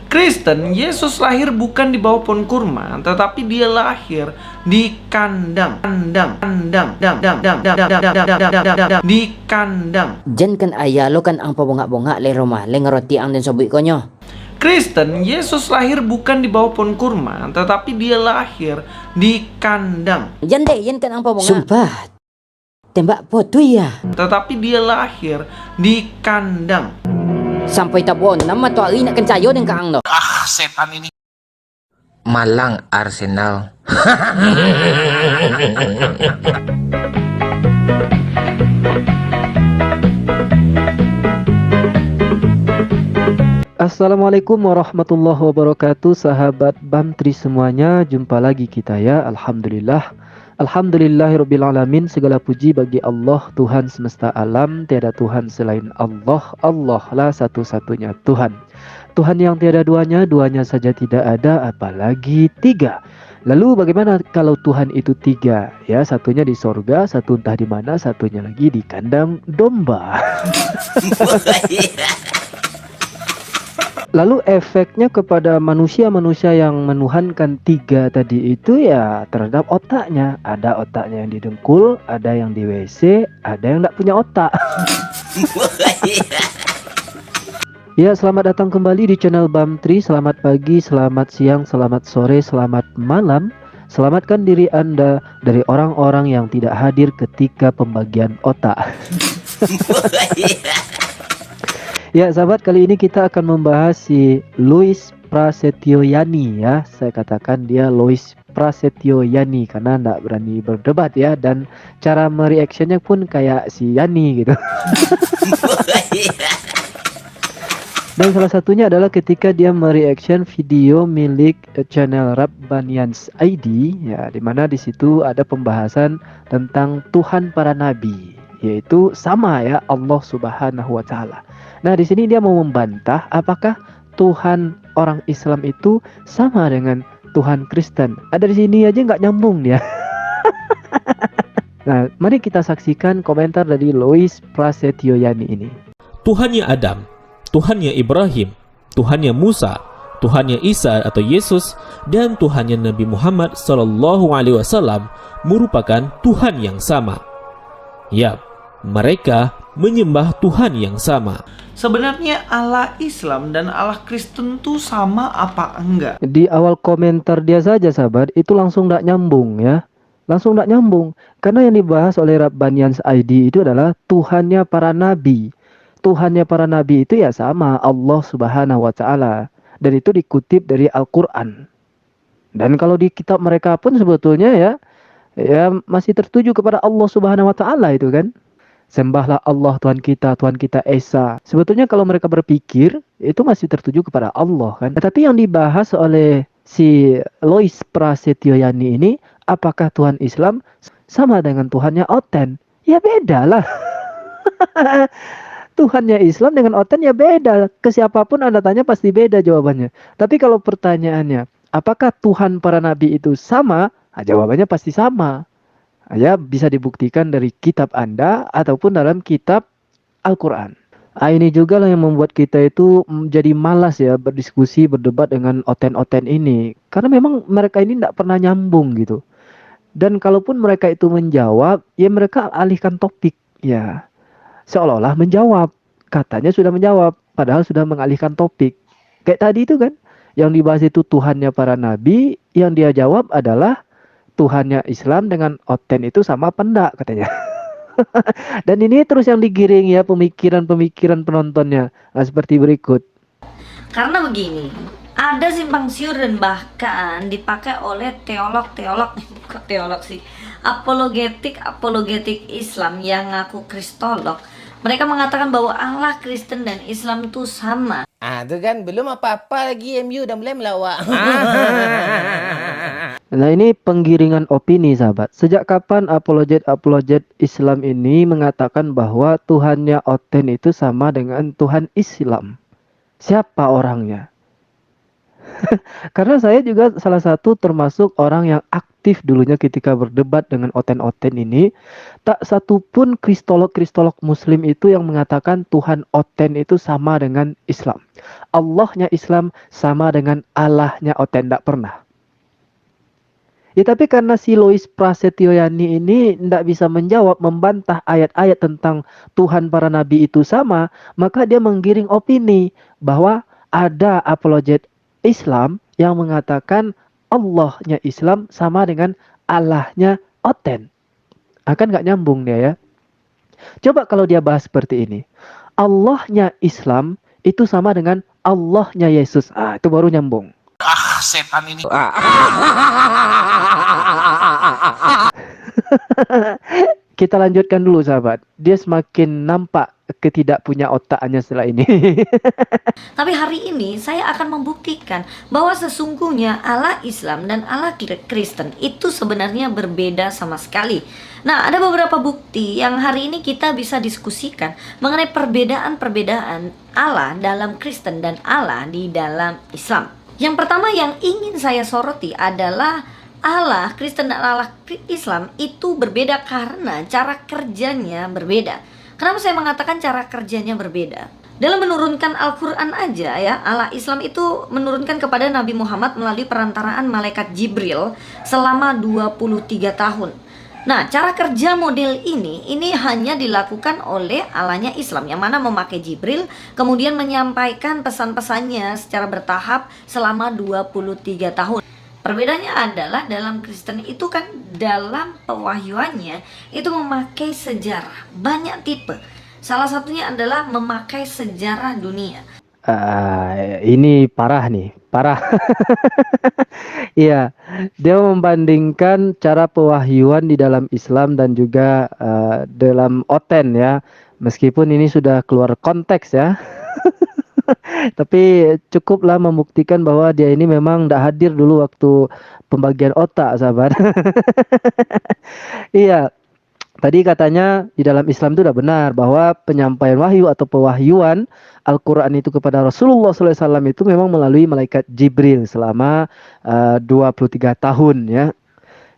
Kristen, Yesus lahir bukan di bawah pohon kurma, tetapi dia lahir di kandang. Di kandang. Diyan kan ayalo kan ang pabunga-bunga le rumah le ngeroti ang din sobuy ko nyo. Kristen, Yesus lahir bukan di bawah pohon kurma, tetapi dia lahir di kandang. Diyan deh, yan kan ang pabunga. Sumpah, tembak po tuh ya. Tetapi dia lahir di kandang. Sampai tabon, nama to ari nak kencayo dengan kaang no. Setan ini. Malang Arsenal. Assalamualaikum warahmatullahi wabarakatuh, sahabat Bamtri semuanya. Jumpa lagi kita ya. Alhamdulillahirabbil alamin. Segala puji bagi Allah, Tuhan semesta alam. Tiada Tuhan selain Allah. Allah lah satu-satunya Tuhan. Tuhan yang tiada duanya, duanya saja tidak ada, apalagi tiga. Lalu bagaimana kalau Tuhan itu tiga? Ya, satunya di sorga, satu entah di mana, satunya lagi di kandang domba. Lalu efeknya kepada manusia-manusia yang menuhankan tiga tadi itu ya terhadap otaknya. Ada otaknya yang di dengkul, ada yang di WC, ada yang tidak punya otak. Ya, selamat datang kembali di channel Bamtri. Selamat pagi, selamat siang, selamat sore, selamat malam. Selamatkan diri Anda dari orang-orang yang tidak hadir ketika pembagian otak. Ya sahabat, kali ini kita akan membahas si Louis Prasetyoyani ya. Saya katakan dia Louis Prasetyoyani karena tidak berani berdebat ya. Dan cara mereactionnya pun kayak si Yani gitu. Dan salah satunya adalah ketika dia mereaction video milik channel Rabbanians ID ya, dimana di situ ada pembahasan tentang Tuhan para nabi, yaitu sama ya, Allah Subhanahu wa taala. Nah, di sini dia mau membantah apakah Tuhan orang Islam itu sama dengan Tuhan Kristen. Ada di sini aja nggak nyambung dia. Nah, mari kita saksikan komentar dari Louis Prasetyoyani ini. Tuhannya Adam, Tuhannya Ibrahim, Tuhannya Musa, Tuhannya Isa atau Yesus, dan Tuhannya Nabi Muhammad SAW merupakan Tuhan yang sama. Yap, mereka menyembah Tuhan yang sama. Sebenarnya Allah Islam dan Allah Kristen tuh sama apa enggak? Di awal komentar dia saja sahabat, itu langsung tidak nyambung ya. Langsung tidak nyambung. Karena yang dibahas oleh Rabbanians ID itu adalah Tuhannya para nabi. Tuhannya para nabi itu ya sama, Allah Subhanahu wa taala. Dan itu dikutip dari Al-Qur'an. Dan kalau di kitab mereka pun sebetulnya ya masih tertuju kepada Allah Subhanahu wa taala itu kan. Sembahlah Allah Tuhan kita Esa. Sebetulnya kalau mereka berpikir itu masih tertuju kepada Allah kan. Tetapi yang dibahas oleh si Louis Prasetyoyani ini, apakah Tuhan Islam sama dengan Tuhannya Oten? Ya beda lah. Tuhannya Islam dengan Oten ya beda. Ke siapapun Anda tanya pasti beda jawabannya. Tapi kalau pertanyaannya, apakah Tuhan para nabi itu sama? Nah, jawabannya pasti sama. Ya, bisa dibuktikan dari kitab Anda ataupun dalam kitab Al-Quran. Ini juga lah yang membuat kita itu jadi malas ya berdiskusi, berdebat dengan oten-oten ini. Karena memang mereka ini tidak pernah nyambung gitu. Dan kalaupun mereka itu menjawab, ya mereka alihkan topik. Ya, seolah-olah menjawab. Katanya sudah menjawab, padahal sudah mengalihkan topik. Kayak tadi itu kan, yang dibahas itu Tuhannya para nabi, yang dia jawab adalah Tuhannya Islam dengan Oten itu sama apa enggak katanya. Dan ini terus yang digiring ya pemikiran-pemikiran penontonnya. Nah, seperti berikut. Karena begini, ada simpang siur dan bahkan dipakai oleh teolog sih, apologetik Islam yang ngaku kristolog. Mereka mengatakan bahwa Allah Kristen dan Islam itu sama. Itu kan belum apa-apa lagi MU udah mulai melawak. Nah, ini penggiringan opini sahabat. Sejak kapan apologet Islam ini mengatakan bahwa Tuhannya Oten itu sama dengan Tuhan Islam? Siapa orangnya? Karena saya juga salah satu termasuk orang yang aktif dulunya ketika berdebat dengan oten-oten ini. Tak satu pun kristolog-kristolog muslim itu yang mengatakan Tuhan oten itu sama dengan Islam. Allahnya Islam sama dengan Allahnya oten. Tak pernah. Ya tapi karena si Lois Prasetyoyani ini tidak bisa menjawab, membantah ayat-ayat tentang Tuhan para nabi itu sama, maka dia menggiring opini bahwa ada apologet Islam yang mengatakan Allahnya Islam sama dengan Allahnya oten. Akan nggak nyambung dia ya. Coba kalau dia bahas seperti ini. Allahnya Islam itu sama dengan Allahnya Yesus. Itu baru nyambung. Setan ini. Kita lanjutkan dulu sahabat. Dia semakin nampak ketidakpunya otaknya setelah ini. Tapi hari ini saya akan membuktikan bahwa sesungguhnya Allah Islam dan Allah Kristen itu sebenarnya berbeda sama sekali. Nah, ada beberapa bukti yang hari ini kita bisa diskusikan mengenai perbedaan-perbedaan Allah dalam Kristen dan Allah di dalam Islam. Yang pertama yang ingin saya soroti adalah Allah Kristen dan Allah Islam itu berbeda karena cara kerjanya berbeda. Kenapa saya mengatakan cara kerjanya berbeda? Dalam menurunkan Al-Quran aja ya, Allah Islam itu menurunkan kepada Nabi Muhammad melalui perantaraan malaikat Jibril selama 23 tahun. Nah, cara kerja model ini hanya dilakukan oleh Allahnya Islam, yang mana memakai Jibril, kemudian menyampaikan pesan-pesannya secara bertahap selama 23 tahun. Perbedaannya adalah dalam Kristen itu kan dalam pewahyuannya itu memakai sejarah, banyak tipe. Salah satunya adalah memakai sejarah dunia. Ini parah nih, parah. Iya, dia membandingkan cara pewahyuan di dalam Islam dan juga dalam oten ya. Meskipun ini sudah keluar konteks ya. Tapi cukuplah membuktikan bahwa dia ini memang tidak hadir dulu waktu pembagian otak, sahabat. Iya, tadi katanya di dalam Islam itu sudah benar bahwa penyampaian wahyu atau pewahyuan Al-Quran itu kepada Rasulullah SAW itu memang melalui malaikat Jibril selama 23 tahun ya.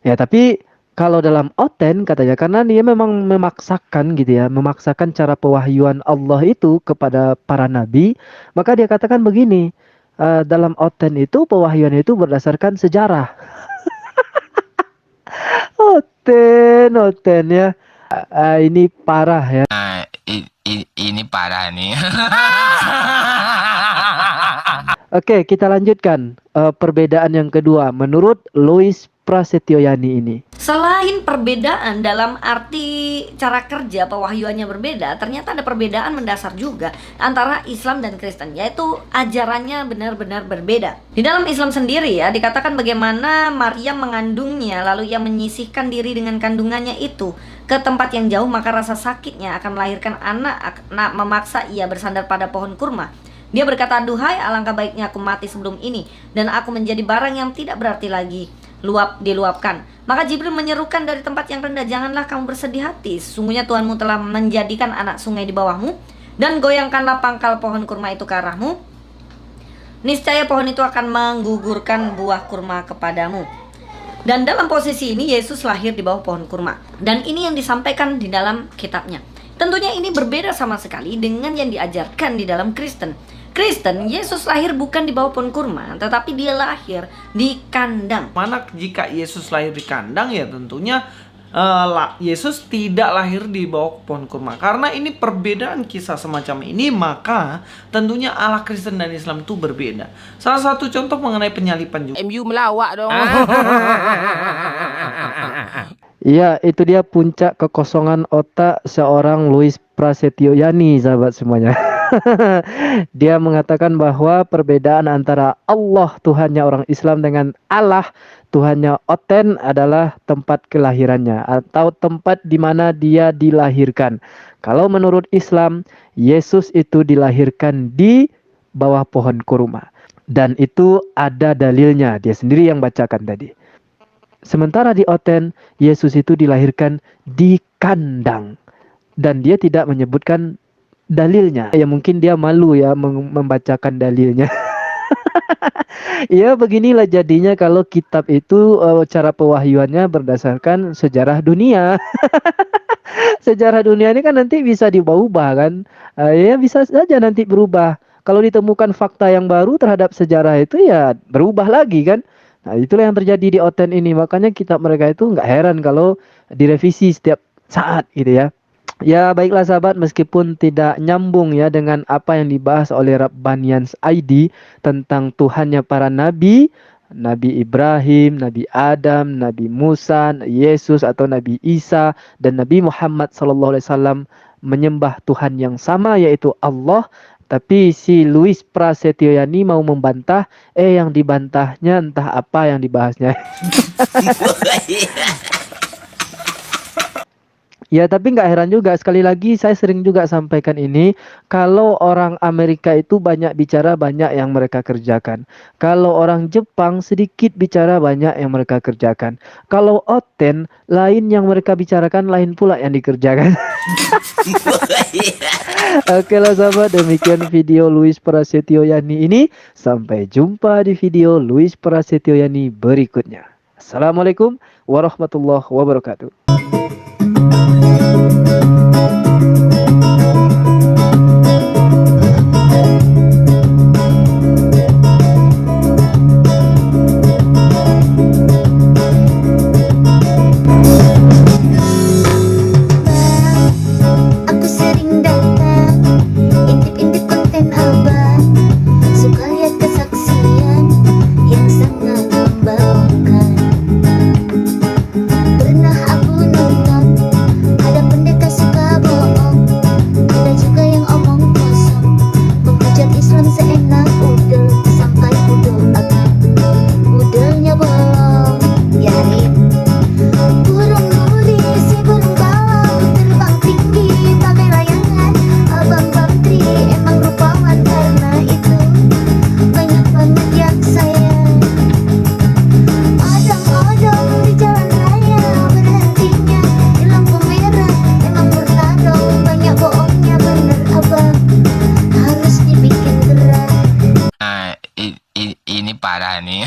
Ya, tapi kalau dalam oten katanya karena dia memang memaksakan gitu ya, memaksakan cara pewahyuan Allah itu kepada para nabi, maka dia katakan begini, dalam oten itu pewahyuan itu berdasarkan sejarah. Oten ya. Ini parah ya. Ini parah nih. Oke, kita lanjutkan perbedaan yang kedua menurut Lois Prasetyoyani ini. Selain perbedaan dalam arti cara kerja pewahyuannya berbeda, ternyata ada perbedaan mendasar juga antara Islam dan Kristen, yaitu ajarannya benar-benar berbeda. Di dalam Islam sendiri ya, dikatakan bagaimana Maryam mengandungnya, lalu ia menyisihkan diri dengan kandungannya itu ke tempat yang jauh, maka rasa sakitnya akan melahirkan anak memaksa ia bersandar pada pohon kurma. Dia berkata, "Duhai, alangkah baiknya aku mati sebelum ini, dan aku menjadi barang yang tidak berarti lagi diluapkan." Maka Jibril menyerukan dari tempat yang rendah, "Janganlah kamu bersedih hati, sesungguhnya Tuhanmu telah menjadikan anak sungai di bawahmu, dan goyangkanlah pangkal pohon kurma itu ke arahmu. Niscaya pohon itu akan menggugurkan buah kurma kepadamu." Dan dalam posisi ini Yesus lahir di bawah pohon kurma. Dan ini yang disampaikan di dalam kitabnya. Tentunya ini berbeda sama sekali dengan yang diajarkan di dalam Kristen. Kristen, Yesus lahir bukan di bawah pohon kurma, tetapi dia lahir di kandang. Mana jika Yesus lahir di kandang ya tentunya Yesus tidak lahir di bawah pohon kurma. Karena ini perbedaan kisah semacam ini, maka tentunya Allah Kristen dan Islam itu berbeda. Salah satu contoh mengenai penyalipan juga. MU melawak dong. Iya, itu dia puncak kekosongan otak seorang Lois Prasetyoyani, sahabat semuanya. Dia mengatakan bahwa perbedaan antara Allah Tuhannya orang Islam dengan Allah Tuhannya oten adalah tempat kelahirannya atau tempat di mana dia dilahirkan. Kalau menurut Islam, Yesus itu dilahirkan di bawah pohon kurma. Dan itu ada dalilnya, dia sendiri yang bacakan tadi. Sementara di oten, Yesus itu dilahirkan di kandang. Dan dia tidak menyebutkan dalilnya. Ya mungkin dia malu ya membacakan dalilnya. Ya beginilah jadinya kalau kitab itu cara pewahyuannya berdasarkan sejarah dunia. Sejarah dunia ini kan nanti bisa diubah-ubah kan. Ya bisa saja nanti berubah. Kalau ditemukan fakta yang baru terhadap sejarah itu ya berubah lagi kan. Nah itulah yang terjadi di Oten ini. Makanya kitab mereka itu nggak heran kalau direvisi setiap saat gitu ya. Ya baiklah sahabat, meskipun tidak nyambung ya dengan apa yang dibahas oleh Rabbanians ID tentang Tuhannya para nabi, Nabi Ibrahim, Nabi Adam, Nabi Musa, Yesus atau Nabi Isa dan Nabi Muhammad SAW menyembah Tuhan yang sama yaitu Allah. Tapi si Louis Prasetyoyani mau membantah, yang dibantahnya entah apa yang dibahasnya. Ya, tapi nggak heran juga. Sekali lagi, saya sering juga sampaikan ini. Kalau orang Amerika itu banyak bicara, banyak yang mereka kerjakan. Kalau orang Jepang sedikit bicara, banyak yang mereka kerjakan. Kalau Oten, lain yang mereka bicarakan, lain pula yang dikerjakan. Oke lah sahabat, demikian video Louis Prasetyoyani ini. Sampai jumpa di video Louis Prasetyoyani berikutnya. Assalamualaikum warahmatullahi wabarakatuh. Aku sering datang, intip-intip konten abang, suka lihat kesaksian yang sangat membanggakan. Pernah aku nonton, ada pendeta suka bohong, ada juga yang omong kosong, menghujat Islam seenak udel, sampai kudoakan udelnya bolong. Ya Rip, burung nuri si burung bawang terbang tinggi bagai layangan. Abang Bantri emang rupawan, karena itu banyak banget yang sayang. Odong-odong di jalan raya, berhentinya di lampu merah. Emang murna dong, banyak bohongnya, bener abang, harus dibikin terang. Ini parah nih.